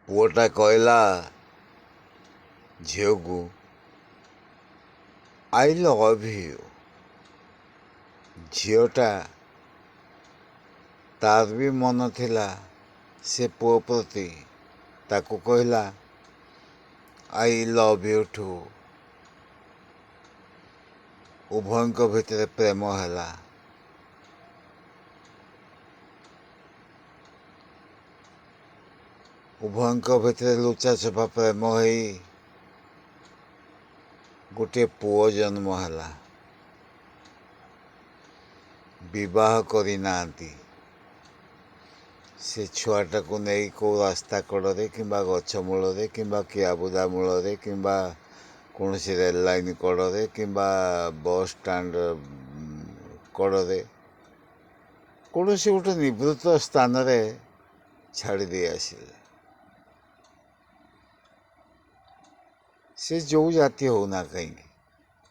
ପୁଅଟା କହିଲା ଝିଅକୁ ଆଇ ଲଭ୍ ୟୁ। ଝିଅଟା ତାର ବି ମନ ଥିଲା ସେ ପୁଅ ପ୍ରତି, ତାକୁ କହିଲା ଆଇ ଲଭ୍ ୟୁ ଟୁ। ଉଭୟଙ୍କ ଭିତରେ ପ୍ରେମ ହେଲା। ଉଭୟଙ୍କ ଭିତରେ ଲୁଚାଛପା ପ୍ରେମ ହେଇ ଗୋଟିଏ ପୁଅ ଜନ୍ମ ହେଲା। ବିବାହ କରିନାହାନ୍ତି। ସେ ଛୁଆଟାକୁ ନେଇ କେଉଁ ରାସ୍ତା କଡ଼ରେ କିମ୍ବା ଗଛ ମୂଳରେ କିମ୍ବା କିଆବୁଦା ମୂଳରେ କିମ୍ବା କୌଣସି ରେଳ ଲାଇନ୍ କଡ଼ରେ କିମ୍ବା ବସ୍ ଷ୍ଟାଣ୍ଡ କଡ଼ରେ କୌଣସି ଗୋଟେ ନିବୃତ୍ତ ସ୍ଥାନରେ ଛାଡ଼ି ଦେଇ ଆସିଲେ। ସେ ଯେଉଁ ଜାତି ହେଉନା କାହିଁକି,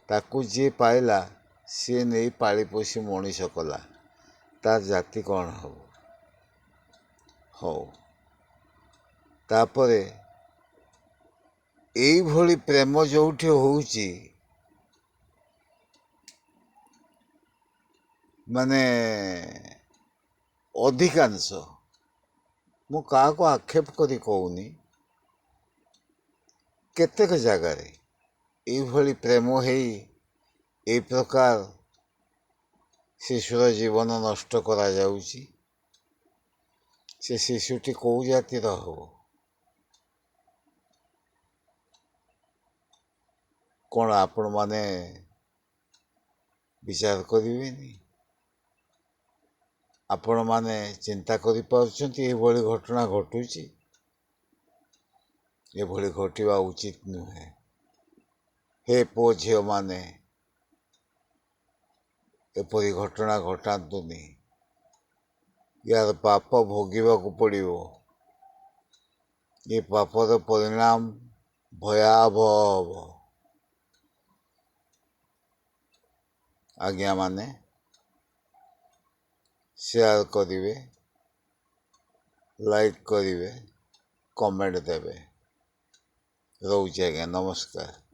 ତାକୁ ଯିଏ ପାଇଲା ସିଏ ନେଇ ପାଳି ପୋଷି ମଣିଷ କଲା। ତାର ଜାତି କ'ଣ ହବ? ହଉ, ତାପରେ ଏଇଭଳି ପ୍ରେମ ଯେଉଁଠି ହେଉଛି, ମାନେ ଅଧିକାଂଶ, ମୁଁ କାହାକୁ ଆକ୍ଷେପ କରି କହୁନି, କେତେକ ଜାଗାରେ ଏଇଭଳି ପ୍ରେମ ହେଇ ଏଇ ପ୍ରକାର ଶିଶୁର ଜୀବନ ନଷ୍ଟ କରାଯାଉଛି। ସେ ଶିଶୁଟି କେଉଁ ଜାତିର ହବ? କ'ଣ ଆପଣମାନେ ବିଚାର କରିବେନି? ଆପଣମାନେ ଚିନ୍ତା କରିପାରୁଛନ୍ତି ଏଭଳି ଘଟଣା ଘଟୁଛି? ଏଭଳି ଘଟିବା ଉଚିତ ନୁହେଁ। ହେ ପୁଅ ଝିଅମାନେ, ଏପରି ଘଟଣା ଘଟାନ୍ତୁନି। ୟାର ପାପ ଭୋଗିବାକୁ ପଡ଼ିବ। ଏ ପାପର ପରିଣାମ ଭୟାବହ ହେବ। ଆଜ୍ଞାମାନେ ସେୟାର କରିବେ, ଲାଇକ୍ କରିବେ, କମେଣ୍ଟ ଦେବେ। ରହୁଛି ଆଜ୍ଞା, ନମସ୍କାର।